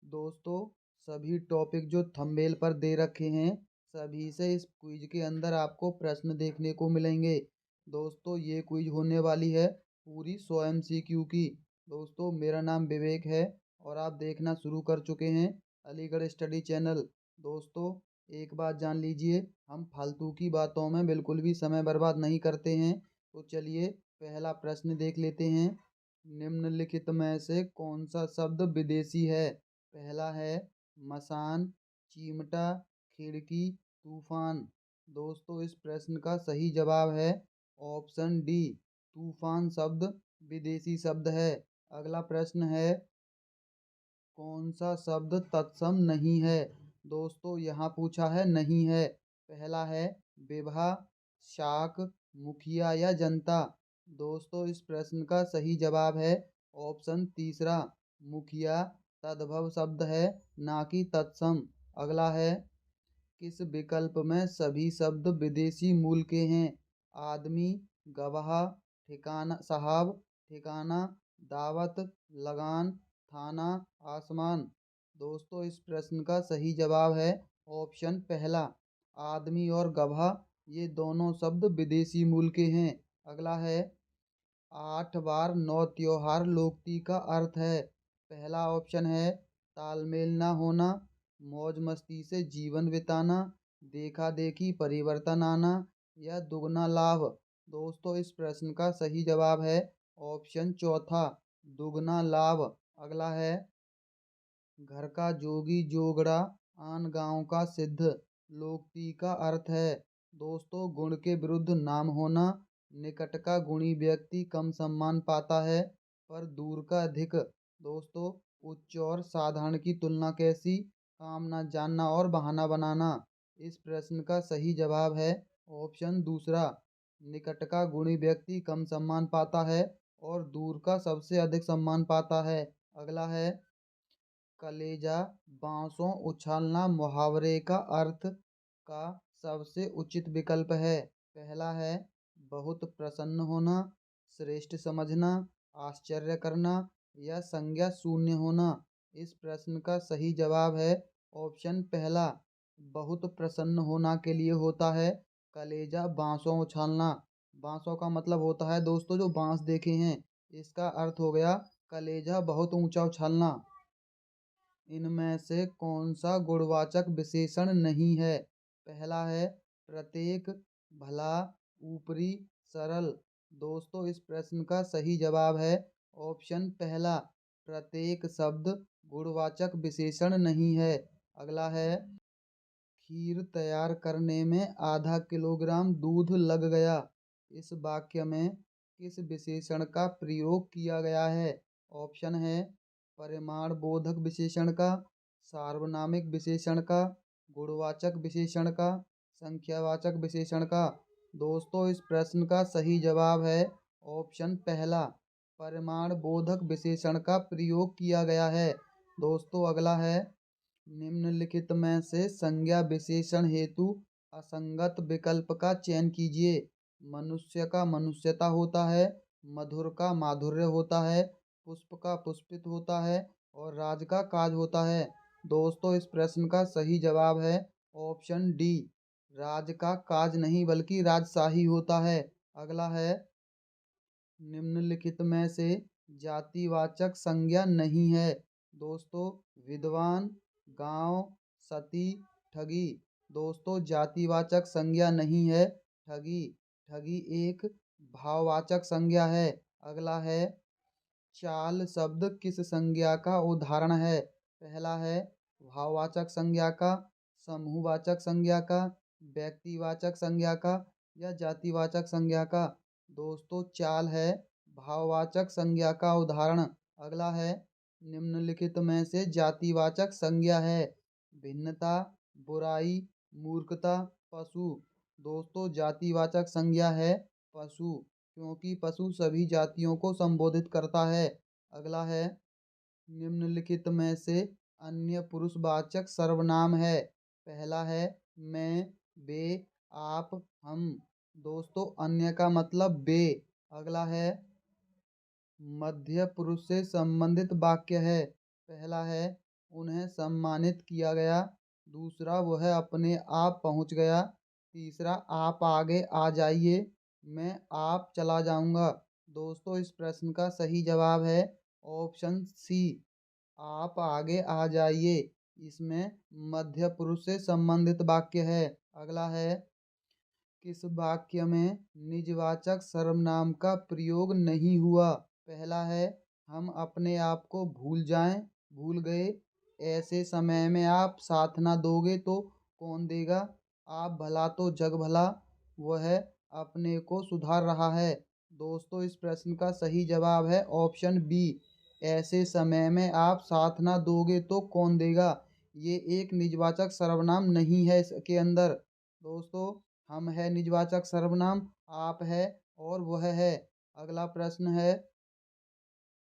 दोस्तों, सभी टॉपिक जो थंबनेल पर दे रखे हैं, सभी से इस क्विज के अंदर आपको प्रश्न देखने को मिलेंगे। दोस्तों, ये क्विज होने वाली है पूरी 100 MCQ की। दोस्तों, मेरा नाम विवेक है और आप देखना शुरू कर चुके हैं अलीगढ़ स्टडी चैनल। दोस्तों, एक बात जान लीजिए, हम फालतू की बातों में बिल्कुल भी समय बर्बाद नहीं करते हैं। तो चलिए पहला प्रश्न देख लेते हैं। निम्नलिखित में से कौन सा शब्द विदेशी है? पहला है मसान, चिमटा, खिड़की, तूफान। दोस्तों, इस प्रश्न का सही जवाब है ऑप्शन डी, तूफान शब्द विदेशी शब्द है। अगला प्रश्न है, कौन सा शब्द तत्सम नहीं है? दोस्तों, यहाँ पूछा है नहीं है। पहला है विवाह, शाक, मुखिया या जनता। दोस्तों, इस प्रश्न का सही जवाब है ऑप्शन तीसरा, मुखिया। तद्भव शब्द है, ना कि तत्सम। अगला है, किस विकल्प में सभी शब्द विदेशी मूल के हैं? आदमी, गवाह, ठिकाना, साहब, ठिकाना, दावत, लगान, थाना, आसमान। दोस्तों, इस प्रश्न का सही जवाब है ऑप्शन पहला, आदमी और गवाह ये दोनों शब्द विदेशी मूल के हैं। अगला है, 8 बार 9 त्योहार लोकती का अर्थ है। पहला ऑप्शन है तालमेल ना होना, मौज मस्ती से जीवन बिताना, देखा देखी परिवर्तन आना या दुगना लाभ। दोस्तों, इस प्रश्न का सही जवाब है ऑप्शन चौथा, दुगना लाभ। अगला है, घर का जोगी जोगड़ा, आन गांव का सिद्ध, लोकती का अर्थ है। दोस्तों, गुण के विरुद्ध नाम होना, निकट का गुणी व्यक्ति कम सम्मान पाता है पर दूर का अधिक। दोस्तों, उच्च और साधारण की तुलना कैसी, काम न जानना और बहाना बनाना। इस प्रश्न का सही जवाब है ऑप्शन दूसरा, निकट का गुणी व्यक्ति कम सम्मान पाता है और दूर का सबसे अधिक सम्मान पाता है। अगला है, कलेजा बांसों उछालना मुहावरे का अर्थ का सबसे उचित विकल्प है। पहला है बहुत प्रसन्न होना, श्रेष्ठ समझना, आश्चर्य करना या संज्ञा शून्य होना। इस प्रश्न का सही जवाब है ऑप्शन पहला, बहुत प्रसन्न होना के लिए होता है कलेजा बांसों उछालना। बांसों का मतलब होता है दोस्तों जो बांस देखे हैं, इसका अर्थ हो गया कलेजा बहुत ऊंचा उछालना। इनमें से कौन सा गुणवाचक विशेषण नहीं है? पहला है प्रत्येक, भला, ऊपरी, सरल। दोस्तों, इस प्रश्न का सही जवाब है ऑप्शन पहला, प्रत्येक शब्द गुणवाचक विशेषण नहीं है। अगला है, खीर तैयार करने में आधा किलोग्राम दूध लग गया। इस वाक्य में किस विशेषण का प्रयोग किया गया है? ऑप्शन है परिमाण बोधक विशेषण का, सार्वनामिक विशेषण का, गुणवाचक विशेषण का, संख्यावाचक विशेषण का। दोस्तों, इस प्रश्न का सही जवाब है ऑप्शन पहला, परिमाण बोधक विशेषण का प्रयोग किया गया है। दोस्तों, अगला है, निम्नलिखित में से संज्ञा विशेषण हेतु असंगत विकल्प का चयन कीजिए। मनुष्य का मनुष्यता होता है, मधुर का माधुर्य होता है, पुष्प का पुष्पित होता है और राज का काज होता है। दोस्तों, इस प्रश्न का सही जवाब है ऑप्शन डी, राज का काज नहीं बल्कि राजशाही होता है। अगला है, निम्नलिखित में से जातिवाचक संज्ञा नहीं है। दोस्तों, विद्वान, गांव, सती, ठगी। दोस्तों, जातिवाचक संज्ञा नहीं है ठगी। ठगी एक भाववाचक संज्ञा है। अगला है, चाल शब्द किस संज्ञा का उदाहरण है? पहला है भाववाचक संज्ञा का, समूहवाचक संज्ञा का, व्यक्तिवाचक संज्ञा का या जातिवाचक संज्ञा का। दोस्तों, चाल है भाववाचक संज्ञा का उदाहरण। अगला है, निम्नलिखित में से जातिवाचक संज्ञा है भिन्नता, बुराई, मूर्खता, पशु। दोस्तों, जातिवाचक संज्ञा है पशु, क्योंकि पशु सभी जातियों को संबोधित करता है। अगला है, निम्नलिखित में से अन्य पुरुषवाचक सर्वनाम है। पहला है मैं, वे, आप, हम। दोस्तों, अन्य का मतलब वे। अगला है, मध्य पुरुष से संबंधित वाक्य है। पहला है उन्हें सम्मानित किया गया। दूसरा, वह अपने आप पहुंच गया। तीसरा, आप आगे आ जाइए, मैं आप चला जाऊंगा। दोस्तों, इस प्रश्न का सही जवाब है ऑप्शन सी, आप आगे आ जाइए। इसमें मध्य पुरुष से संबंधित वाक्य है। अगला है, किस वाक्य में निजवाचक सर्वनाम का प्रयोग नहीं हुआ? पहला है, हम अपने आप को भूल जाएं, भूल गए। ऐसे समय में आप साथ ना दोगे तो कौन देगा? आप भला तो जग भला। वह अपने को सुधार रहा है। दोस्तों, इस प्रश्न का सही जवाब है ऑप्शन बी, ऐसे समय में आप साथ ना दोगे तो कौन देगा। ये एक निजवाचक सर्वनाम नहीं है इसके अंदर। दोस्तों, हम है निजवाचक सर्वनाम, आप है और वह है। अगला प्रश्न है,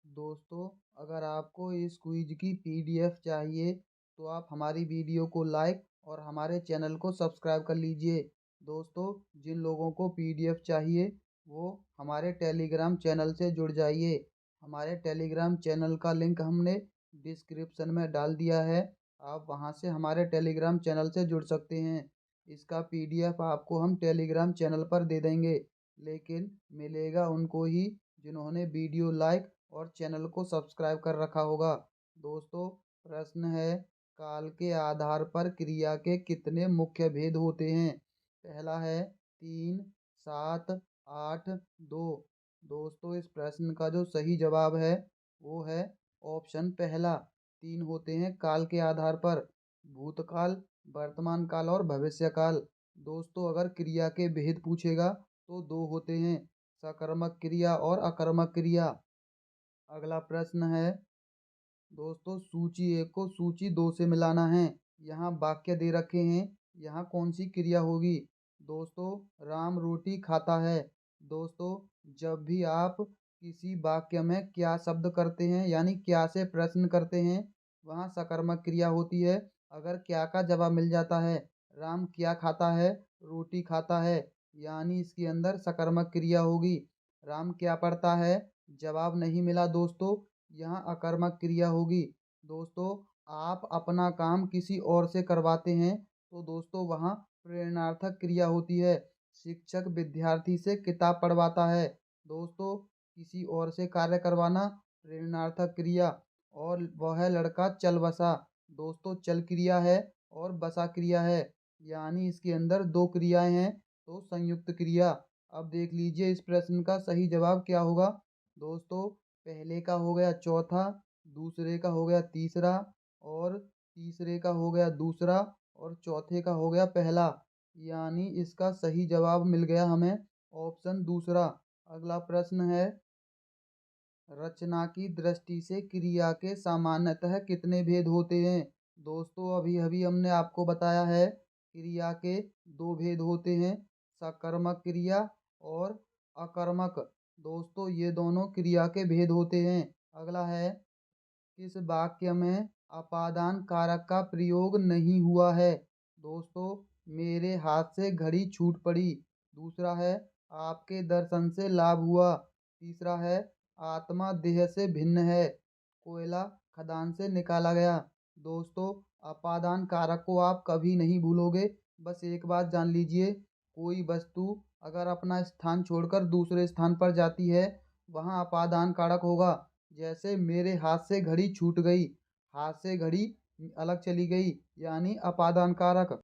दोस्तों, अगर आपको इस क्विज की पीडीएफ चाहिए तो आप हमारी वीडियो को लाइक और हमारे चैनल को सब्सक्राइब कर लीजिए। दोस्तों, जिन लोगों को पीडीएफ चाहिए वो हमारे टेलीग्राम चैनल से जुड़ जाइए। हमारे टेलीग्राम चैनल का लिंक हमने डिस्क्रिप्शन में डाल दिया है। आप वहां से हमारे टेलीग्राम चैनल से जुड़ सकते हैं। इसका पीडीएफ आपको हम टेलीग्राम चैनल पर दे देंगे, लेकिन मिलेगा उनको ही जिन्होंने वीडियो लाइक और चैनल को सब्सक्राइब कर रखा होगा। दोस्तों, प्रश्न है, काल के आधार पर क्रिया के कितने मुख्य भेद होते हैं? पहला है 3, 7, 8, 2। दोस्तों, इस प्रश्न का जो सही जवाब है वो है ऑप्शन पहला, 3 होते हैं काल के आधार पर, भूतकाल, वर्तमान काल और भविष्य काल। दोस्तों, अगर क्रिया के भेद पूछेगा तो 2 होते हैं, सकर्मक क्रिया और अकर्मक क्रिया। अगला प्रश्न है, दोस्तों, सूची एक को सूची दो से मिलाना है। यहाँ वाक्य दे रखे हैं, यहाँ कौन सी क्रिया होगी? दोस्तों, राम रोटी खाता है। दोस्तों, जब भी आप किसी वाक्य में क्या शब्द करते हैं यानी क्या से प्रश्न करते हैं, वहाँ सकर्मक क्रिया होती है। अगर क्या का जवाब मिल जाता है, राम क्या खाता है? रोटी खाता है, यानी इसके अंदर सकर्मक क्रिया होगी। राम क्या पढ़ता है? जवाब नहीं मिला दोस्तों, यहाँ अकर्मक क्रिया होगी। दोस्तों, आप अपना काम किसी और से करवाते हैं तो दोस्तों वहाँ प्रेरणार्थक क्रिया होती है। शिक्षक विद्यार्थी से किताब पढ़वाता है। दोस्तों, किसी और से कार्य करवाना प्रेरणार्थक क्रिया। और वह लड़का चल बसा। दोस्तों, चल क्रिया है और बसा क्रिया है, यानी इसके अंदर 2 क्रियाएं हैं, तो संयुक्त क्रिया। अब देख लीजिए इस प्रश्न का सही जवाब क्या होगा। दोस्तों, पहले का हो गया चौथा, दूसरे का हो गया तीसरा, और तीसरे का हो गया दूसरा, और चौथे का हो गया पहला, यानी इसका सही जवाब मिल गया हमें ऑप्शन दूसरा। अगला प्रश्न है, रचना की दृष्टि से क्रिया के सामान्यतः कितने भेद होते हैं? दोस्तों, अभी अभी हमने आपको बताया है क्रिया के 2 भेद होते हैं, सकर्मक क्रिया और अकर्मक। दोस्तों, ये दोनों क्रिया के भेद होते हैं। अगला है, किस वाक्य में अपादान कारक का प्रयोग नहीं हुआ है? दोस्तों, मेरे हाथ से घड़ी छूट पड़ी। दूसरा है, आपके दर्शन से लाभ हुआ। तीसरा है, आत्मा देह से भिन्न है, कोयला खदान से निकाला गया। दोस्तों, अपादान कारक को आप कभी नहीं भूलोगे। बस एक बात जान लीजिए, कोई वस्तु अगर अपना स्थान छोड़कर दूसरे स्थान पर जाती है, वहाँ अपादान कारक होगा। जैसे मेरे हाथ से घड़ी छूट गई, हाथ से घड़ी अलग चली गई, यानी अपादान कारक।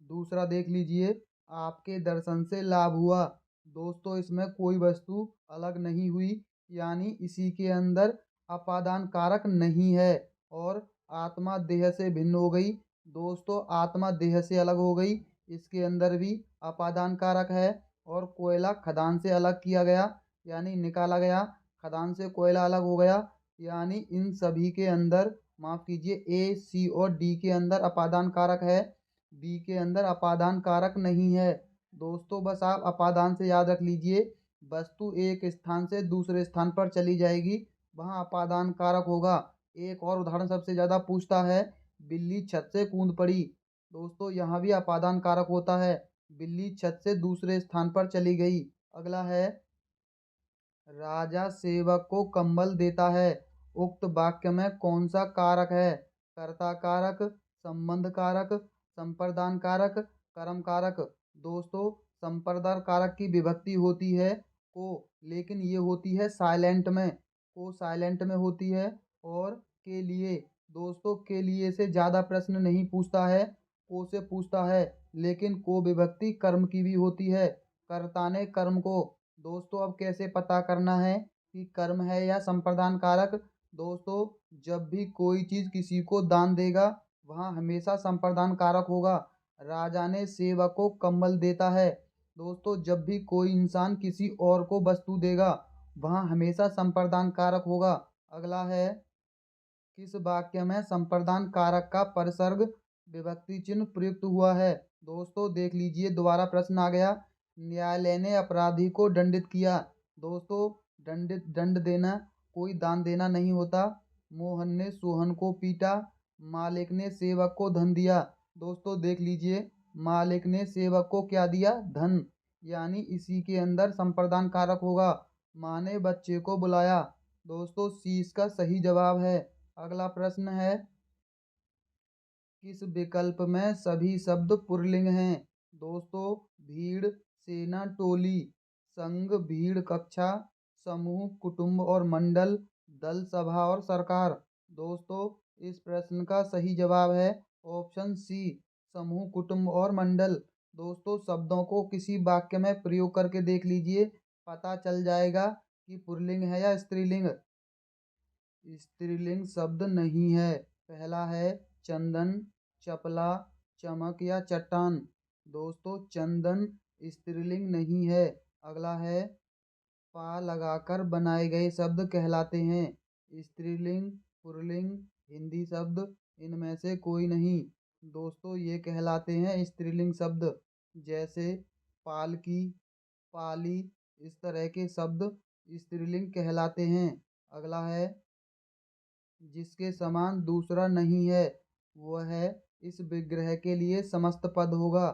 दूसरा देख लीजिए, आपके दर्शन से लाभ हुआ। दोस्तों, इसमें कोई वस्तु अलग नहीं हुई, यानी इसी के अंदर अपादान कारक नहीं है। और आत्मा देह से भिन्न हो गई। दोस्तों, आत्मा देह से अलग हो गई, इसके अंदर भी अपादान कारक है। और कोयला खदान से अलग किया गया, यानी निकाला गया, खदान से कोयला अलग हो गया, यानी इन सभी के अंदर, माफ कीजिए, ए सी और डी के अंदर अपादान कारक है, बी के अंदर अपादान कारक नहीं है। दोस्तों, बस आप अपादान से याद रख लीजिए, वस्तु एक स्थान से दूसरे स्थान पर चली जाएगी, वहाँ अपादान कारक होगा। एक और उदाहरण सबसे ज़्यादा पूछता है, बिल्ली छत से कूद पड़ी। दोस्तों, यहाँ भी अपादान कारक होता है, बिल्ली छत से दूसरे स्थान पर चली गई। अगला है, राजा सेवक को कंबल देता है, उक्त वाक्य में कौन सा कारक है? कर्ता कारक, संबंध कारक, संप्रदान कारक, कर्म कारक। दोस्तों, संप्रदान कारक की विभक्ति होती है को, लेकिन ये होती है साइलेंट में, को साइलेंट में होती है। और के लिए, दोस्तों के लिए से ज़्यादा प्रश्न नहीं पूछता है, को से पूछता है। लेकिन को विभक्ति कर्म की भी होती है, कर्ता ने कर्म को। दोस्तों, अब कैसे पता करना है कि कर्म है या संप्रदान कारक? दोस्तों, जब भी कोई चीज किसी को दान देगा वहाँ हमेशा संप्रदान कारक होगा। राजा ने सेवक को कंबल देता है। दोस्तों, जब भी कोई इंसान किसी और को वस्तु देगा वहाँ हमेशा संप्रदान कारक होगा। अगला है, किस वाक्य में संप्रदान कारक का परसर्ग विभक्ति चिन्ह प्रयुक्त हुआ है? दोस्तों देख लीजिए, दोबारा प्रश्न आ गया। न्यायालय ने अपराधी को दंडित किया। दोस्तों, दंड देना कोई दान देना नहीं होता। मोहन ने सोहन को पीटा। मालिक ने सेवक को धन दिया। दोस्तों देख लीजिए, मालिक ने सेवक को क्या दिया? धन, यानी इसी के अंदर संप्रदान कारक होगा। माँ ने बच्चे को बुलाया। दोस्तों, सी इसका सही जवाब है। अगला प्रश्न है, किस विकल्प में सभी शब्द पुल्लिंग हैं? दोस्तों, भीड़, सेना, टोली, संघ, भीड़, कक्षा, समूह, कुटुंब और मंडल, दल, सभा और सरकार। दोस्तों, इस प्रश्न का सही जवाब है ऑप्शन सी, समूह, कुटुंब और मंडल। दोस्तों, शब्दों को किसी वाक्य में प्रयोग करके देख लीजिए, पता चल जाएगा कि पुल्लिंग है या स्त्रीलिंग। स्त्रीलिंग शब्द नहीं है। पहला है चंदन, चपला, चमक या चट्टान। दोस्तों, चंदन स्त्रीलिंग नहीं है। अगला है, पा लगाकर बनाए गए शब्द कहलाते हैं स्त्रीलिंग, पुल्लिंग, हिंदी शब्द, इनमें से कोई नहीं। दोस्तों, ये कहलाते हैं स्त्रीलिंग शब्द, जैसे पालकी, पाली, इस तरह के शब्द स्त्रीलिंग कहलाते हैं। अगला है, जिसके समान दूसरा नहीं है वह है, इस विग्रह के लिए समस्त पद होगा।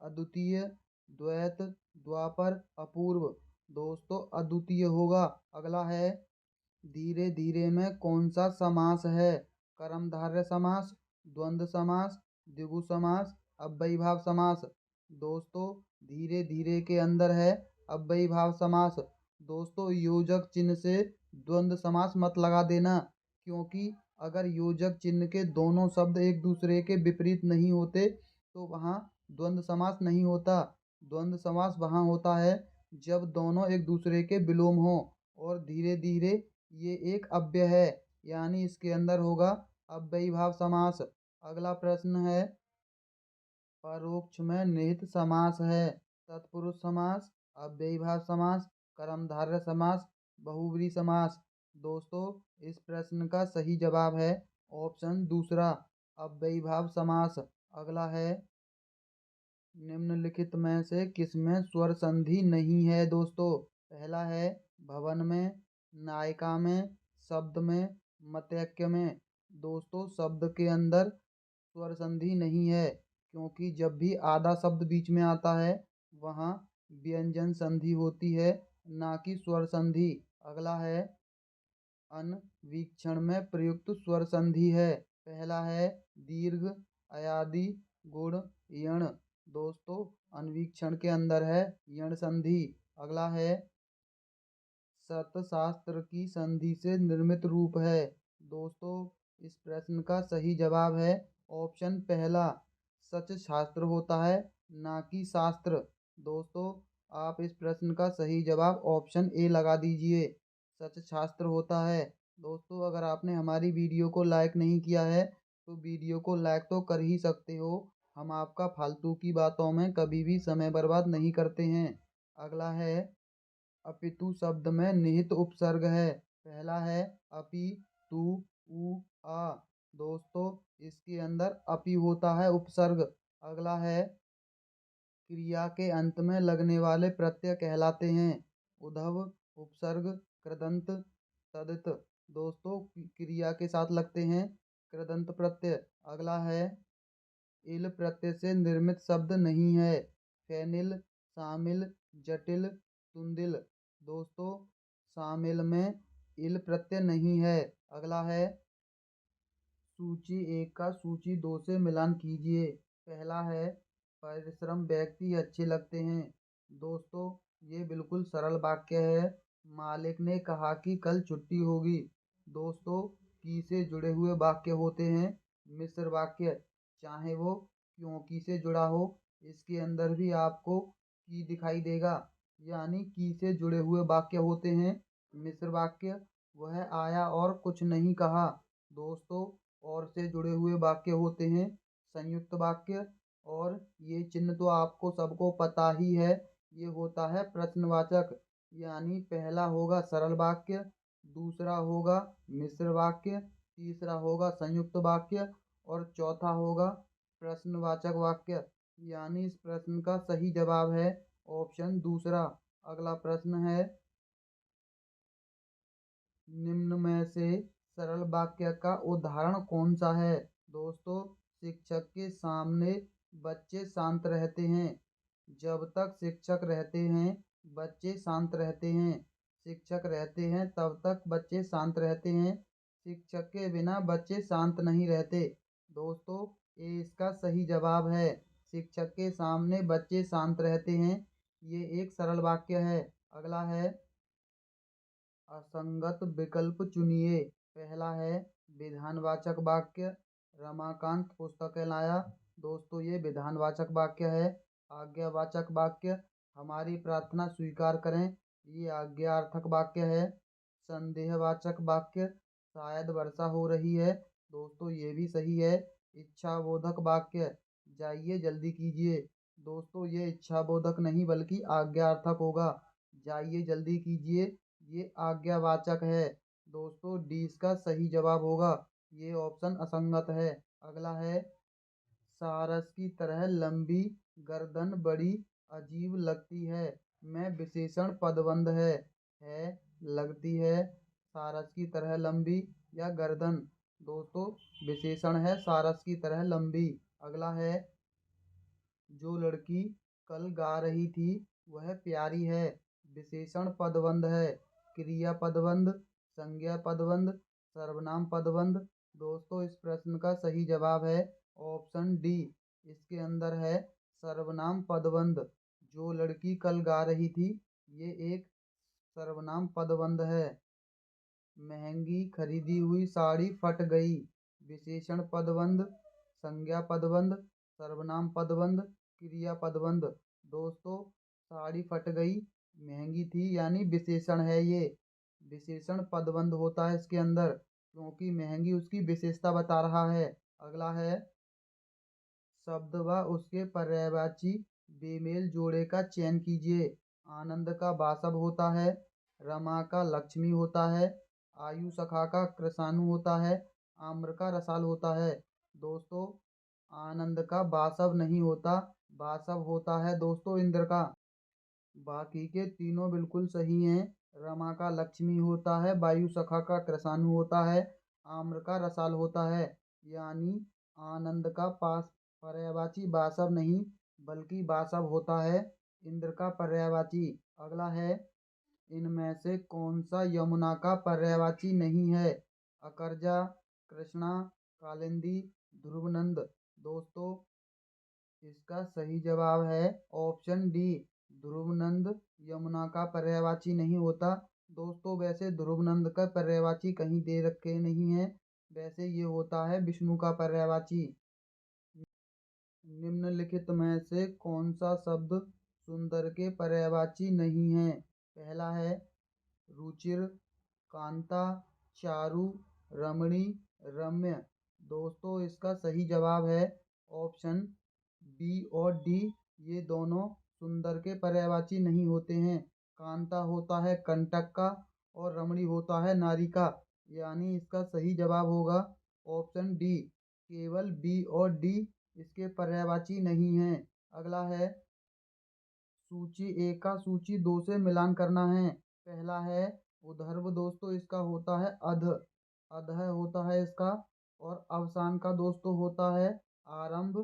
अद्वितीय, द्वैत, द्वापर, अपूर्व। दोस्तों, अद्वितीय होगा। अगला है, धीरे धीरे में कौन सा समास है? कर्मधारय समास, द्वंद्व समास, द्विगु समास, अव्ययीभाव समास। दोस्तों, धीरे धीरे के अंदर है अव्ययीभाव समास। दोस्तों, योजक चिन्ह से द्वंद्व समास मत लगा देना, क्योंकि अगर योजक चिन्ह के दोनों शब्द एक दूसरे के विपरीत नहीं होते तो वहाँ द्वंद्व समास नहीं होता। द्वंद्व समास वहाँ होता है जब दोनों एक दूसरे के विलोम हो। और धीरे धीरे ये एक अव्यय है, यानी इसके अंदर होगा अव्ययीभाव समास। अगला प्रश्न है, परोक्ष में निहित समास है। तत्पुरुष समास, अव्ययीभाव समास, कर्मधारय समास, बहुब्रीहि समास। दोस्तों, इस प्रश्न का सही जवाब है ऑप्शन दूसरा, अव्ययीभाव समास। अगला है, निम्नलिखित में से किसमें स्वर संधि नहीं है? दोस्तों, पहला है भवन में, नायिका में, शब्द में, मत्यक्ष में। दोस्तों, शब्द के अंदर स्वर संधि नहीं है, क्योंकि जब भी आधा शब्द बीच में आता है वहाँ व्यंजन संधि होती है, ना कि स्वर संधि। अगला है, अनवीक्षण में प्रयुक्त स्वर संधि है। पहला है दीर्घ, अयादि, गुण, यण। दोस्तों, अनवीक्षण के अंदर है यण संधि। अगला है, सत शास्त्र की संधि से निर्मित रूप है। दोस्तों, इस प्रश्न का सही जवाब है ऑप्शन पहला, सच शास्त्र होता है ना कि शास्त्र। दोस्तों, आप इस प्रश्न का सही जवाब ऑप्शन ए लगा दीजिए, सच शास्त्र होता है। दोस्तों, अगर आपने हमारी वीडियो को लाइक नहीं किया है तो वीडियो को लाइक तो कर ही सकते हो, हम आपका फालतू की बातों में कभी भी समय बर्बाद नहीं करते हैं। अगला है, अपितु शब्द में निहित उपसर्ग है। पहला है अपि, तु, उ, आ। दोस्तों, इसके अंदर अपि होता है उपसर्ग। अगला है, क्रिया के अंत में लगने वाले प्रत्यय कहलाते हैं उद्धव, उपसर्ग, कृदंत, तदित। दोस्तों, क्रिया के साथ लगते हैं कृदंत प्रत्यय। अगला है, इल प्रत्यय से निर्मित शब्द नहीं है। फैनिल, शामिल, जटिल, तुंदिल। दोस्तों, शामिल में इल प्रत्यय नहीं है। अगला है, सूची एक का सूची दो से मिलान कीजिए। पहला है परिश्रम व्यक्ति अच्छे लगते हैं। दोस्तों ये बिल्कुल सरल वाक्य है। मालिक ने कहा कि कल छुट्टी होगी। दोस्तों की से जुड़े हुए वाक्य होते हैं मिश्र वाक्य, चाहे वो क्योंकि से जुड़ा हो। इसके अंदर भी आपको की दिखाई देगा, यानी की से जुड़े हुए वाक्य होते हैं मिश्र वाक्य। वह आया और कुछ नहीं कहा। दोस्तों और से जुड़े हुए वाक्य होते हैं संयुक्त वाक्य। और ये चिन्ह तो आपको सबको पता ही है, ये होता है प्रश्नवाचक। यानी पहला होगा सरल वाक्य, दूसरा होगा मिश्र वाक्य, तीसरा होगा संयुक्त वाक्य और चौथा होगा प्रश्नवाचक वाक्य। यानी इस प्रश्न का सही जवाब है ऑप्शन दूसरा। अगला प्रश्न है, निम्न में से सरल वाक्य का उदाहरण कौन सा है। दोस्तों शिक्षक के सामने बच्चे शांत रहते हैं। जब तक शिक्षक रहते हैं बच्चे शांत रहते हैं। शिक्षक रहते हैं तब तक बच्चे शांत रहते हैं। शिक्षक के बिना बच्चे शांत नहीं रहते। दोस्तों ये इसका सही जवाब है। शिक्षक के सामने बच्चे शांत रहते हैं, ये एक सरल वाक्य है। अगला है, असंगत विकल्प चुनिए। पहला है विधानवाचक वाक्य, रमाकांत पुस्तकें लाया। दोस्तों ये विधानवाचक वाक्य है। आज्ञावाचक वाक्य, हमारी प्रार्थना स्वीकार करें। ये आज्ञार्थक वाक्य है। संदेहवाचक वाक्य, शायद वर्षा हो रही है। दोस्तों ये भी सही है। इच्छाबोधक वाक्य, जाइए जल्दी कीजिए। दोस्तों ये इच्छाबोधक नहीं बल्कि आज्ञार्थक होगा। जाइए जल्दी कीजिए ये आज्ञावाचक है। दोस्तों डी इसका सही जवाब होगा, ये ऑप्शन असंगत है। अगला है, सारस की तरह लंबी गर्दन बड़ी अजीब लगती है। मैं विशेषण पदबंध है लगती है। सारस की तरह लंबी या गर्दन। दोस्तों विशेषण है सारस की तरह लंबी। अगला है, जो लड़की कल गा रही थी वह प्यारी है। विशेषण पदबंध है। क्रिया पदबंध, संज्ञा पदबंध, सर्वनाम पदबंध। दोस्तों इस प्रश्न का सही जवाब है ऑप्शन डी। इसके अंदर है सर्वनाम पदबंध। जो लड़की कल गा रही थी ये एक सर्वनाम पदबंध है। महंगी खरीदी हुई साड़ी फट गई। विशेषण पदबंध, संज्ञा पदबंध, सर्वनाम पदबंध, क्रिया पदबंध। दोस्तों साड़ी फट गई महंगी थी यानी विशेषण है ये। विशेषण पदबंध होता है इसके अंदर, क्योंकि महंगी उसकी विशेषता बता रहा है। अगला है, शब्द व उसके पर्यायवाची बेमेल जोड़े का चयन कीजिए। आनंद का बासव होता है, रमा का लक्ष्मी होता है, आयु सखा का कृषाणु होता है, आम्र का रसाल होता है। दोस्तों आनंद का बासव नहीं होता, बासव होता है दोस्तों इंद्र का। बाकी के तीनों बिल्कुल सही हैं। रमा का लक्ष्मी होता है, वायु सखा का कृषाणु होता है, आम्र का रसाल होता है। यानी आनंद का पास पर्यायवाची बासव नहीं बल्कि बासव होता है इंद्र का पर्यायवाची। अगला है, इनमें से कौन सा यमुना का पर्यायवाची नहीं है। अकरजा, कृष्णा, कालिंदी, ध्रुवनंद। दोस्तों इसका सही जवाब है ऑप्शन डी, ध्रुवनंद यमुना का पर्यायवाची नहीं होता। दोस्तों वैसे ध्रुवनंद का पर्यायवाची कहीं दे रखे नहीं है, वैसे ये होता है विष्णु का पर्यायवाची। निम्नलिखित में से कौन सा शब्द सुंदर के पर्यायवाची नहीं है। पहला है रुचिर, कांता, चारु, रमणी, रम्य। दोस्तों इसका सही जवाब है ऑप्शन बी और डी। ये दोनों सुंदर के पर्यायवाची नहीं होते हैं। कांता होता है कंटक का और रमणी होता है नारी का। यानी इसका सही जवाब होगा ऑप्शन डी। केवल बी और डी इसके पर्यायवाची नहीं है। अगला है, सूची एक का सूची दो से मिलान करना है। पहला है उद्धर्व। दोस्तों इसका होता है अध, अधः होता है इसका। और अवसान का दोस्तों होता है आरंभ।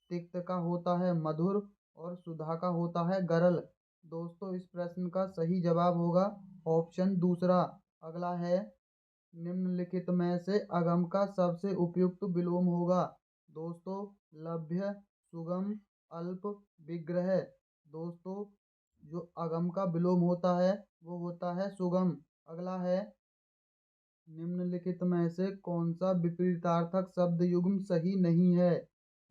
तिक्त का होता है मधुर और सुधा का होता है गरल। दोस्तों इस प्रश्न का सही जवाब होगा ऑप्शन दूसरा। अगला है, निम्नलिखित में से अगम का सबसे उपयुक्त विलोम होगा। दोस्तों, लभ्य, सुगम, अल्प, विग्रह। दोस्तों, जो अगम का विलोम होता है वो होता है सुगम। अगला है, निम्नलिखित में से कौन सा विपरीतार्थक शब्द युग्म सही नहीं है।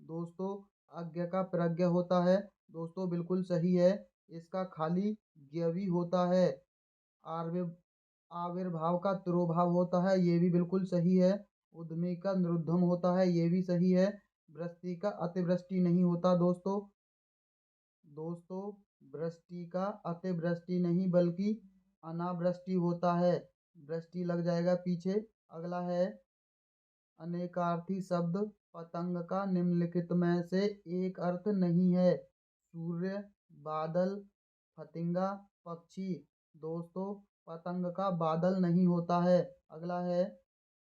दोस्तों, अज्ञ का प्रज्ञ होता है। दोस्तों, बिल्कुल सही है। इसका खाली ज्ञ होता है। आर्य आविर्भाव का तिरोभाव होता है, ये भी बिल्कुल सही है। उद्यमी का निरुद्धम होता है, ये भी सही है। वृष्टि का अतिवृष्टि नहीं होता दोस्तों। दोस्तों, वृष्टि का अतिवृष्टि नहीं बल्कि अनावृष्टि होता है। वृष्टि लग जाएगा पीछे। अगला है, अनेकार्थी शब्द पतंग का निम्नलिखित में से एक अर्थ नहीं है। सूर्य, बादल, फतिंगा, पक्षी। दोस्तों, पतंग का बादल नहीं होता है। अगला है,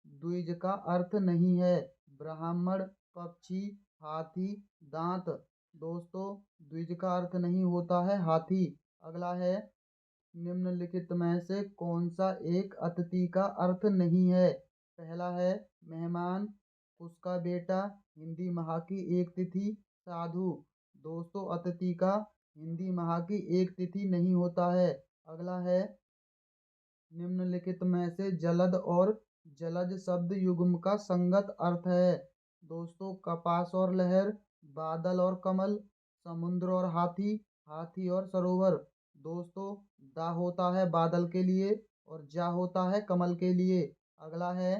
द्विज का अर्थ नहीं है। ब्राह्मण, पक्षी, हाथी, दांत। दोस्तों, द्विज का अर्थ नहीं होता है हाथी। अगला है, निम्नलिखित में से कौन सा एक अतिथि का अर्थ नहीं है। पहला है, मेहमान, उसका बेटा, हिंदी माह की एक तिथि, साधु। दोस्तों, अतिथि का हिंदी माह की एक तिथि नहीं होता है। अगला है, निम्नलिखित में से जलद और जलज शब्द युग्म का संगत अर्थ है। दोस्तों, कपास और लहर, बादल और कमल, समुद्र और हाथी, हाथी और सरोवर। दोस्तों, दा होता है बादल के लिए और जा होता है कमल के लिए। अगला है,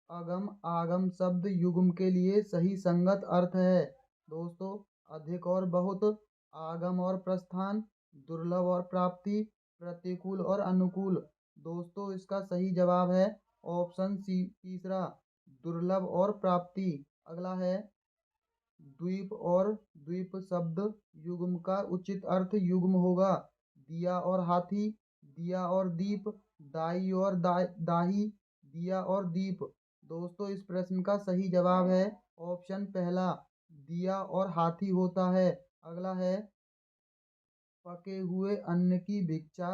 अगम आगम शब्द युग्म के लिए सही संगत अर्थ है। दोस्तों, अधिक और बहुत, आगम और प्रस्थान, दुर्लभ और प्राप्ति, प्रतिकूल और अनुकूल। दोस्तों, इसका सही जवाब है ऑप्शन सी तीसरा, दुर्लभ और प्राप्ति। अगला है, द्वीप और द्वीप शब्द युग्म का उचित अर्थ युग्म होगा। दिया और हाथी, दिया और दीप, दाई और दाही, दिया और दीप। दोस्तों, इस प्रश्न का सही जवाब है ऑप्शन पहला, दिया और हाथी होता है। अगला है, पके हुए अन्न की भिक्षा।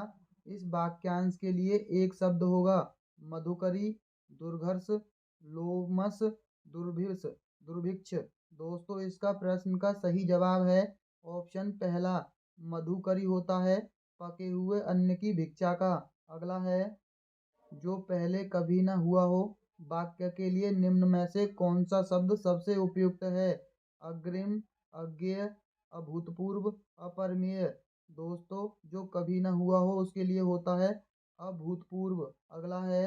इस वाक्यांश के लिए एक शब्द होगा। मधुकरी, दुर्घर्ष, लोमस, दुर्भिक्ष, दुर्भिक्ष। दोस्तों, इसका प्रश्न का सही जवाब है ऑप्शन पहला, मधुकरी होता है पके हुए अन्न की भिक्षा का। अगला है, जो पहले कभी न हुआ हो वाक्य के लिए निम्न में से कौन सा शब्द सबसे उपयुक्त है। अग्रिम, अज्ञेय, अभूतपूर्व, अपरिमेय। दोस्तों, जो कभी न हुआ हो उसके लिए होता है अभूतपूर्व। अगला है,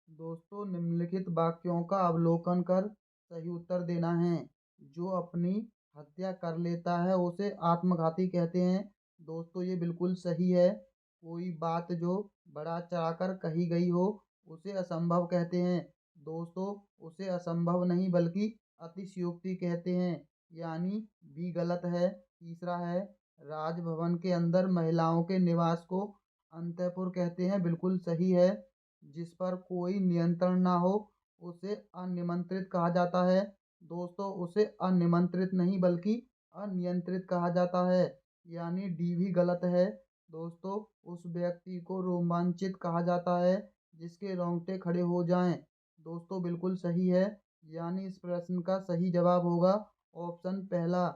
दोस्तों, निम्नलिखित वाक्यों का अवलोकन कर सही उत्तर देना है। जो अपनी हत्या कर लेता है उसे आत्मघाती कहते हैं। दोस्तों, ये बिल्कुल सही है। कोई बात जो बढ़ा चढ़ाकर कही गई हो उसे असंभव कहते हैं। दोस्तों, उसे असंभव नहीं बल्कि अतिशयोक्ति कहते हैं, यानी भी गलत है। तीसरा है, राजभवन के अंदर महिलाओं के निवास को अंतःपुर कहते हैं, बिल्कुल सही है। जिस पर कोई नियंत्रण ना हो उसे अनिमंत्रित कहा जाता है। दोस्तों, उसे अनिमंत्रित नहीं बल्कि अनियंत्रित कहा जाता है, यानी डी भी गलत है। दोस्तों, उस व्यक्ति को रोमांचित कहा जाता है जिसके रोंगटे खड़े हो जाएं। दोस्तों, बिल्कुल सही है, यानी इस प्रश्न का सही जवाब होगा ऑप्शन पहला।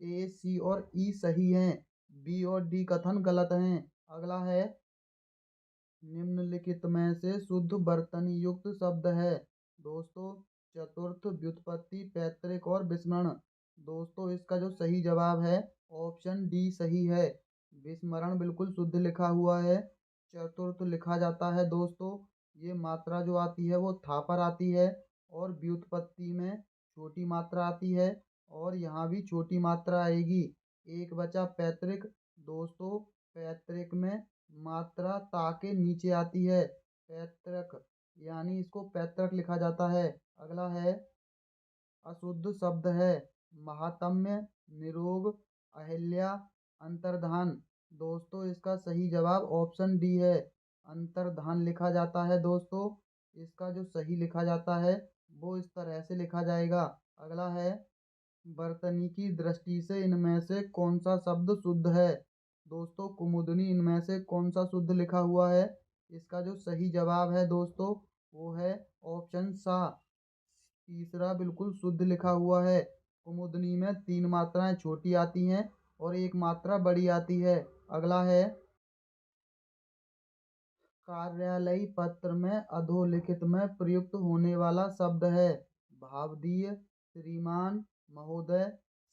ए, सी और ई सही हैं, बी और डी कथन गलत हैं। अगला है, निम्नलिखित में से शुद्ध वर्तनी युक्त शब्द है। दोस्तों, चतुर्थ, व्युत्पत्ति, पैतृक और विस्मरण। दोस्तों, इसका जो सही जवाब है ऑप्शन डी सही है। विस्मरण बिल्कुल शुद्ध लिखा हुआ है। चतुर्थ लिखा जाता है। दोस्तों, ये मात्रा जो आती है वो था पर आती है और व्युत्पत्ति में छोटी मात्रा आती है और यहाँ भी छोटी मात्रा आएगी। एक बचा पैतृक। दोस्तों, पैतृक में मात्रा ता के नीचे आती है, पैतृक, यानी इसको पैतृक लिखा जाता है। अगला है, अशुद्ध शब्द है। महात्म्य, निरोग, अहिल्या, अंतर्धान। दोस्तों, इसका सही जवाब ऑप्शन डी है, अंतर्धान लिखा जाता है। दोस्तों, इसका जो सही लिखा जाता है वो इस तरह से लिखा जाएगा। अगला है, वर्तनी की दृष्टि से इनमें से कौन सा शब्द शुद्ध है। दोस्तों, कुमुदनी इनमें से कौन सा शुद्ध लिखा हुआ है। इसका जो सही जवाब है दोस्तों वो है ऑप्शन सा। तीसरा बिल्कुल शुद्ध लिखा हुआ है। कुमुदनी में 3 मात्राएं छोटी आती हैं और 1 मात्रा बड़ी आती है। अगला है कार्यालयी पत्र में अधोलिखित में प्रयुक्त होने वाला शब्द है। भावदीय, श्रीमान, महोदय,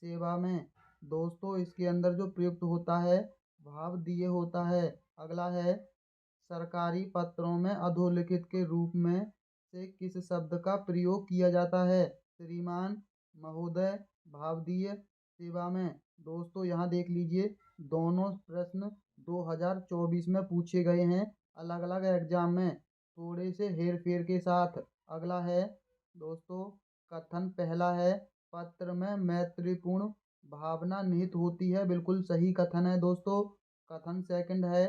सेवा में। दोस्तों इसके अंदर जो प्रयुक्त होता है भावदीय होता है। अगला है सरकारी पत्रों में अधोलिखित के रूप में से किस शब्द का प्रयोग किया जाता है। श्रीमान, महोदय, भावदीय, सेवा में। दोस्तों यहाँ देख लीजिए, दोनों प्रश्न 2024 में पूछे गए हैं, अलग अलग एग्जाम में, थोड़े से हेर फेर के साथ। अगला है दोस्तों कथन पहला है पत्र में मैत्रीपूर्ण भावना निहित होती है। बिल्कुल सही कथन है दोस्तों। कथन सेकंड है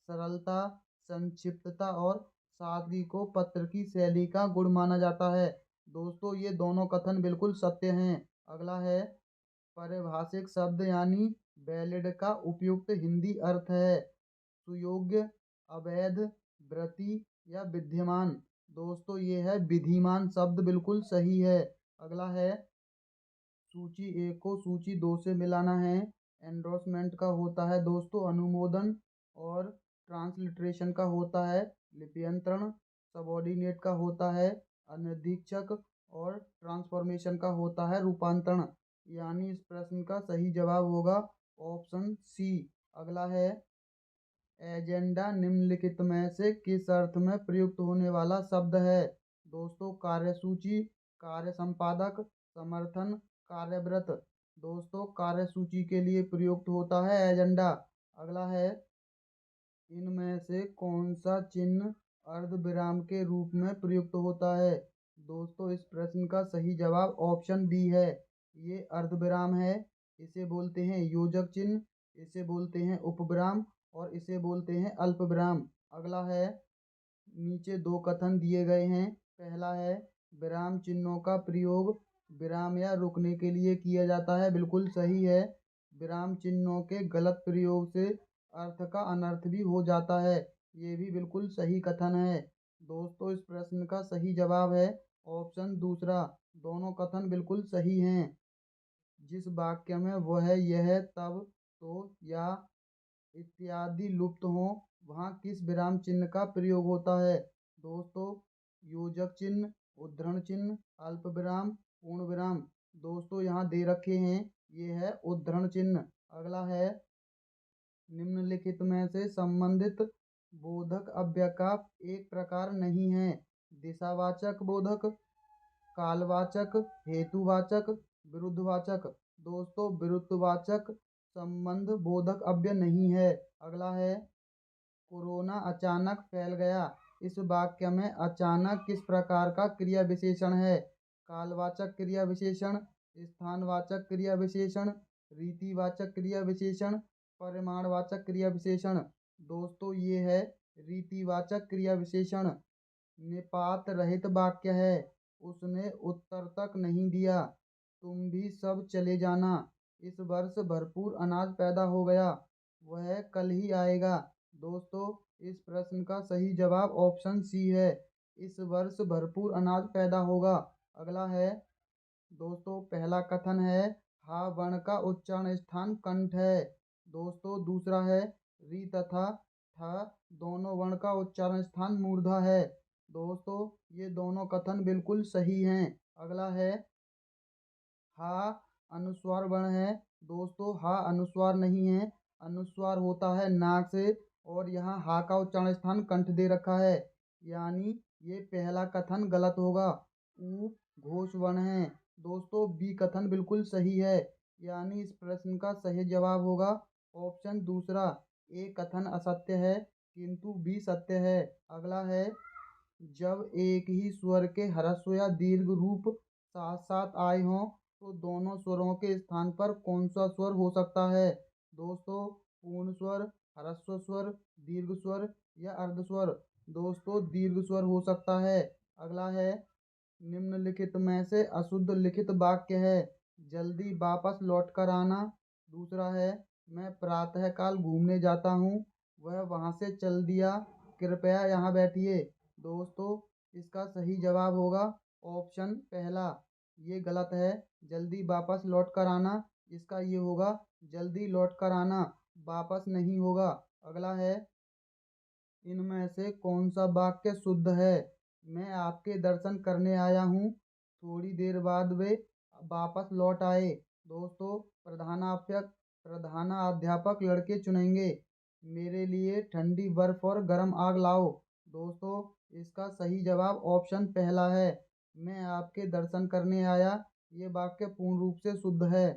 सरलता, संक्षिप्तता और सादगी को पत्र की शैली का गुण माना जाता है। दोस्तों ये दोनों कथन बिल्कुल सत्य हैं। अगला है पारिभाषिक शब्द यानी वैलिड का उपयुक्त हिंदी अर्थ है सुयोग्य, अवैध, व्रती या विद्यमान। दोस्तों ये है विधिमान शब्द बिल्कुल सही है। अगला है सूची एक को सूची दो से मिलाना है। एंडोर्समेंट का होता है दोस्तों अनुमोदन और ट्रांसलिट्रेशन का होता है लिप्यंतरण। सबॉर्डिनेट का होता है अनधीक्षक और ट्रांसफॉर्मेशन का होता है रूपांतरण। यानी इस प्रश्न का सही जवाब होगा ऑप्शन सी। अगला है एजेंडा निम्नलिखित में से किस अर्थ में प्रयुक्त होने वाला शब्द है। दोस्तों कार्यसूची, कार्य संपादक, समर्थन, कार्यव्रत। दोस्तों कार्यसूची के लिए प्रयुक्त होता है एजेंडा। अगला है इनमें से कौन सा चिन्ह अर्धविराम के रूप में प्रयुक्त होता है। दोस्तों इस प्रश्न का सही जवाब ऑप्शन बी है। ये अर्धविराम है। इसे बोलते हैं योजक चिन्ह, इसे बोलते हैं उपविराम और इसे बोलते हैं अल्पविराम। अगला है नीचे दो कथन दिए गए हैं। पहला है विराम चिन्हों का प्रयोग विराम या रुकने के लिए किया जाता है। बिल्कुल सही है। विराम चिन्हों के गलत प्रयोग से अर्थ का अनर्थ भी हो जाता है। ये भी बिल्कुल सही कथन है। दोस्तों इस प्रश्न का सही जवाब है ऑप्शन दूसरा। दोनों कथन बिल्कुल सही हैं। जिस वाक्य में वह यह तब तो या इत्यादि लुप्त हो वहाँ किस विराम चिन्ह का प्रयोग होता है। दोस्तों योजक चिन्ह, उद्धरण चिन्ह, अल्प विराम, पूर्ण विराम। दोस्तों यहाँ दे रखे हैं, ये है उद्धरण चिन्ह। अगला है निम्नलिखित में से संबंधित बोधक अव्यय का एक प्रकार नहीं है। दिशावाचक बोधक, कालवाचक, हेतुवाचक, विरुद्धवाचक। दोस्तों विरुद्धवाचक संबंध बोधक अव्यय नहीं है। अगला है कोरोना अचानक फैल गया। इस वाक्य में अचानक किस प्रकार का क्रिया विशेषण है। कालवाचक क्रिया विशेषण, स्थानवाचक क्रिया विशेषण, रीतिवाचक क्रिया विशेषण, परिमाणवाचक क्रिया विशेषण। दोस्तों ये है रीतिवाचक क्रिया विशेषण। निपात रहित वाक्य है। उसने उत्तर तक नहीं दिया। तुम भी सब चले जाना। इस वर्ष भरपूर अनाज पैदा हो गया। वह कल ही आएगा। दोस्तों इस प्रश्न का सही जवाब ऑप्शन सी है। इस वर्ष भरपूर अनाज पैदा होगा। अगला है दोस्तों पहला कथन है हा वर्ण का उच्चारण स्थान कंठ है। दोस्तों दूसरा है री तथा ठ दोनों वर्ण का उच्चारण स्थान मूर्धा है। दोस्तों ये दोनों कथन बिल्कुल सही हैं। अगला है हा अनुस्वार वर्ण है। दोस्तों हा अनुस्वार नहीं है। अनुस्वार होता है नाक से और यहाँ हा का उच्चारण स्थान कंठ दे रखा है। यानी ये पहला कथन गलत होगा। ऊ घोष वर्ण है। दोस्तों बी कथन बिल्कुल सही है। यानी इस प्रश्न का सही जवाब होगा ऑप्शन दूसरा। ए कथन असत्य है किंतु बी सत्य है। अगला है जब एक ही स्वर के ह्रस्व या दीर्घ रूप साथ साथ आए हों तो दोनों स्वरों के स्थान पर कौन सा स्वर हो सकता है। दोस्तों पूर्ण स्वर, ह्रस्व स्वर, दीर्घ स्वर या अर्ध स्वर। दोस्तों दीर्घ स्वर हो सकता है। अगला है निम्नलिखित में से अशुद्ध लिखित वाक्य है जल्दी वापस लौट कर आना। दूसरा है मैं प्रातःकाल घूमने जाता हूँ, वह वहाँ से चल दिया, कृपया यहाँ बैठिए। दोस्तों इसका सही जवाब होगा ऑप्शन पहला। ये गलत है। जल्दी वापस लौट कर आना, इसका ये होगा जल्दी लौट कर आना, वापस नहीं होगा। अगला है, इनमें से कौन सा वाक्य शुद्ध है? मैं आपके दर्शन करने आया हूँ, थोड़ी देर बाद वे वापस लौट आए। दोस्तों, प्रधानाध्यापक लड़के चुनेंगे, मेरे लिए ठंडी बर्फ और गर्म आग लाओ। दोस्तों, इसका सही जवाब ऑप्शन पहला है। मैं आपके दर्शन करने आया, ये वाक्य पूर्ण रूप से शुद्ध है।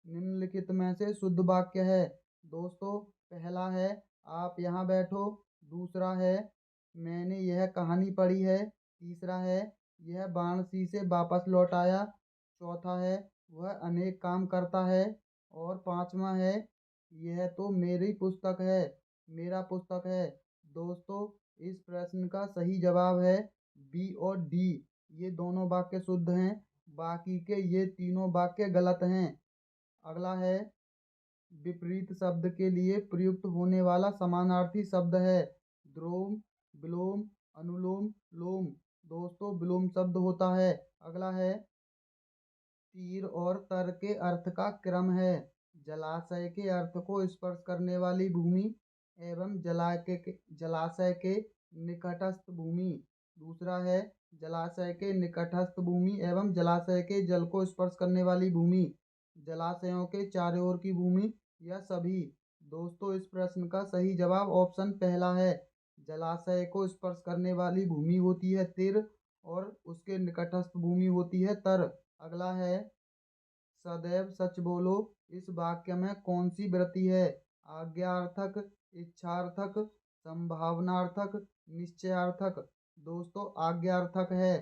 निम्नलिखित में से शुद्ध वाक्य है। दोस्तों, पहला है आप यहाँ बैठो। दूसरा है मैंने यह कहानी पढ़ी है। तीसरा है यह वाराणसी से वापस लौट आया। चौथा है वह अनेक काम करता है। और पांचवा है यह तो मेरी पुस्तक है, मेरा पुस्तक है। दोस्तों, इस प्रश्न का सही जवाब है बी और डी। ये दोनों वाक्य शुद्ध हैं, बाकी के ये तीनों वाक्य गलत हैं। अगला है, विपरीत शब्द के लिए प्रयुक्त होने वाला समानार्थी शब्द है। द्रोम, विलोम, अनुलोम, लोम। दोस्तों, विलोम शब्द होता है। अगला है, तीर और तर के अर्थ का क्रम है। जलाशय के अर्थ को स्पर्श करने वाली भूमि एवं जलाशय के निकटस्थ भूमि। दूसरा है, जलाशय के निकटस्थ भूमि एवं जलाशय के जल को स्पर्श करने वाली भूमि, जलाशयों के चारों ओर की भूमि, या सभी। दोस्तों, इस प्रश्न का सही जवाब ऑप्शन पहला है। जलाशय को स्पर्श करने वाली भूमि होती है तिर, और उसके निकटस्थ भूमि होती है तर। अगला है, सदैव सच बोलो, इस वाक्य में कौन सी वृत्ति है? आज्ञार्थक, इच्छार्थक, संभावनार्थक, निश्चयार्थक। दोस्तों, आज्ञार्थक है।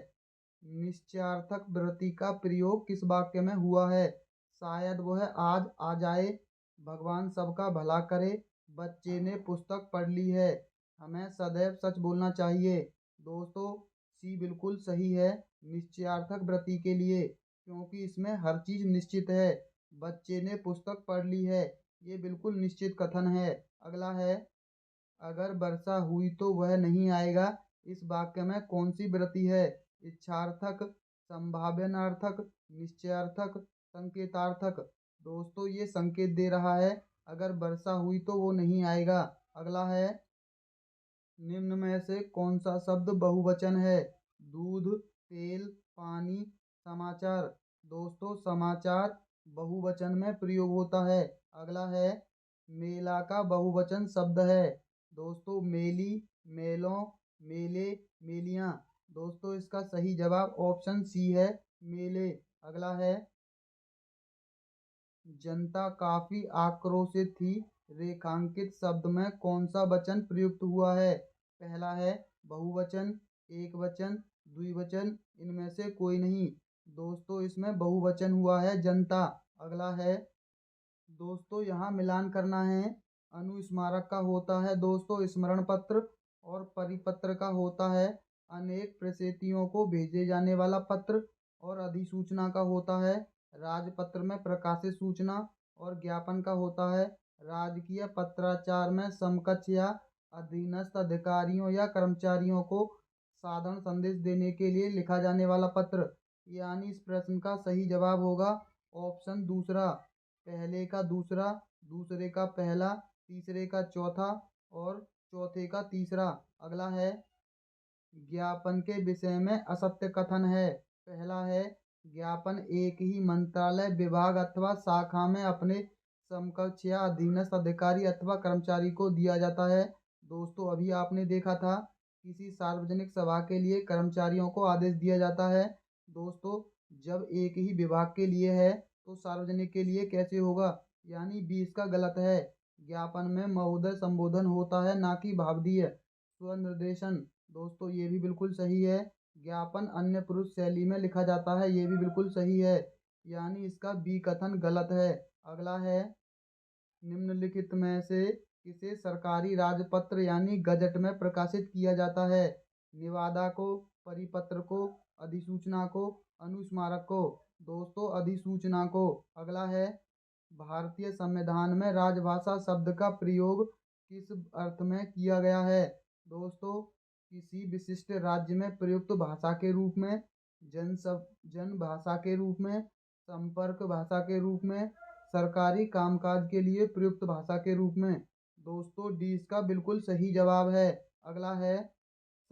निश्चयार्थक वृत्ति का प्रयोग किस वाक्य में हुआ है? शायद वह आज आ जाए, भगवान सबका भला करे, बच्चे ने पुस्तक पढ़ ली है, हमें सदैव सच बोलना चाहिए। दोस्तों, सी बिल्कुल सही है निश्चयार्थक वृत्ति के लिए, क्योंकि इसमें हर चीज निश्चित है। बच्चे ने पुस्तक पढ़ ली है, ये बिल्कुल निश्चित कथन है। अगला है, अगर वर्षा हुई तो वह नहीं आएगा, इस वाक्य में कौन सी वृत्ति है? इच्छार्थक, संभावनार्थक, निश्चयार्थक, संकेतार्थक। दोस्तों, ये संकेत दे रहा है अगर वर्षा हुई तो वो नहीं आएगा। अगला है, निम्न में से कौन सा शब्द बहुवचन है? दूध, तेल, पानी, समाचार। दोस्तों, समाचार बहुवचन में प्रयोग होता है। अगला है, मेला का बहुवचन शब्द है। दोस्तों, मेली, मेलों, मेले, मेलियां। दोस्तों, इसका सही जवाब ऑप्शन सी है, मेले। अगला है, जनता काफी आक्रोशित थी, रेखांकित शब्द में कौन सा वचन प्रयुक्त हुआ है? पहला है बहुवचन, एक वचन, द्विवचन, इनमें से कोई नहीं। दोस्तों, इसमें बहुवचन हुआ है जनता। अगला है, दोस्तों यहाँ मिलान करना है। अनुस्मारक का होता है दोस्तों स्मरण पत्र, और परिपत्र का होता है अनेक प्रसेतियों को भेजे जाने वाला पत्र, और अधिसूचना का होता है राजपत्र में प्रकाशित सूचना, और ज्ञापन का होता है राजकीय पत्राचार में समकक्ष या अधीनस्थ अधिकारियों या कर्मचारियों को साधारण संदेश देने के लिए लिखा जाने वाला पत्र। यानी इस प्रश्न का सही जवाब होगा ऑप्शन दूसरा। पहले का दूसरा, दूसरे का पहला, तीसरे का चौथा, और चौथे का तीसरा। अगला है, ज्ञापन के विषय में असत्य कथन है। पहला है, ज्ञापन एक ही मंत्रालय, विभाग अथवा शाखा में अपने समकक्ष या अधीनस्थ अधिकारी अथवा कर्मचारी को दिया जाता है। दोस्तों, अभी आपने देखा था किसी सार्वजनिक सभा के लिए कर्मचारियों को आदेश दिया जाता है। दोस्तों, जब एक ही विभाग के लिए है तो सार्वजनिक के लिए कैसे होगा? यानी 20 का गलत है। ज्ञापन में महोदय संबोधन होता है, ना कि भावदीय स्वनिर्देशन। दोस्तों, ये भी बिल्कुल सही है। ज्ञापन अन्य पुरुष शैली में लिखा जाता है, ये भी बिल्कुल सही है। यानी इसका बी कथन गलत है। अगला है, निम्नलिखित में से किसे सरकारी राजपत्र यानी गजट में प्रकाशित किया जाता है? निवादा को, परिपत्र को, अधिसूचना को, अनुस्मारक को। दोस्तों, अधिसूचना को। अगला है, भारतीय संविधान में राजभाषा शब्द का प्रयोग किस अर्थ में किया गया है? दोस्तों, किसी विशिष्ट राज्य में प्रयुक्त भाषा के रूप में, जन भाषा के रूप में, संपर्क भाषा के रूप में, सरकारी कामकाज के लिए प्रयुक्त भाषा के रूप में। दोस्तों डी इसका बिल्कुल सही जवाब है। अगला है,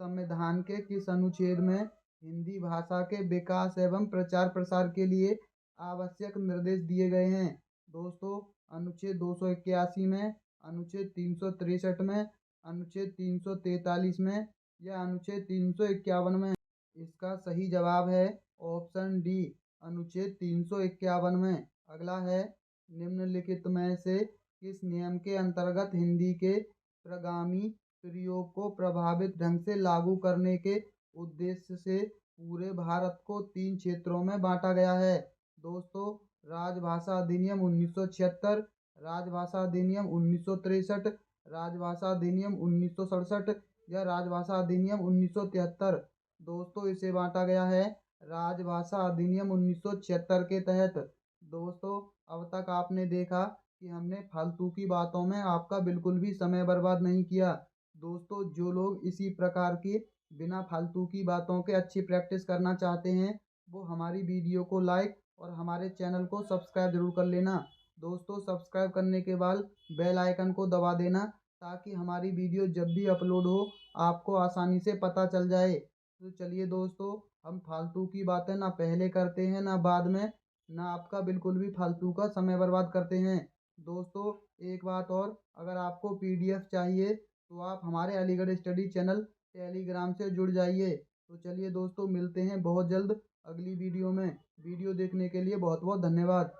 संविधान के किस अनुच्छेद में हिंदी भाषा के विकास एवं प्रचार प्रसार के लिए आवश्यक निर्देश दिए गए हैं? दोस्तों अनुच्छेद 281 में, अनुच्छेद 363 में, अनुच्छेद 343 में या अनुच्छेद 351 में? इसका सही जवाब है ऑप्शन डी, अनुच्छेद 351 में। अगला है, निम्नलिखित में से किस नियम के अंतर्गत हिंदी के प्रगामी प्रयोग को प्रभावित ढंग से लागू करने के उद्देश्य से पूरे भारत को 3 क्षेत्रों में बांटा गया है? दोस्तों राजभाषा अधिनियम 1976, राजभाषा अधिनियम 1963, राजभाषा अधिनियम 1967 या राजभाषा अधिनियम 1973? दोस्तों इसे बांटा गया है राजभाषा अधिनियम 1976 के तहत। दोस्तों अब तक आपने देखा कि हमने फालतू की बातों में आपका बिल्कुल भी समय बर्बाद नहीं किया। दोस्तों जो लोग इसी प्रकार की बिना फालतू की बातों के अच्छी प्रैक्टिस करना चाहते हैं वो हमारी वीडियो को लाइक और हमारे चैनल को सब्सक्राइब जरूर कर लेना। दोस्तों सब्सक्राइब करने के बाद बेल आइकन को दबा देना ताकि हमारी वीडियो जब भी अपलोड हो आपको आसानी से पता चल जाए। तो चलिए दोस्तों, हम फालतू की बातें ना पहले करते हैं ना बाद में, ना आपका बिल्कुल भी फालतू का समय बर्बाद करते हैं। दोस्तों एक बात और, अगर आपको पीडीएफ चाहिए तो आप हमारे अलीगढ़ स्टडी चैनल टेलीग्राम से जुड़ जाइए। तो चलिए दोस्तों, मिलते हैं बहुत जल्द अगली वीडियो में। वीडियो देखने के लिए बहुत बहुत धन्यवाद।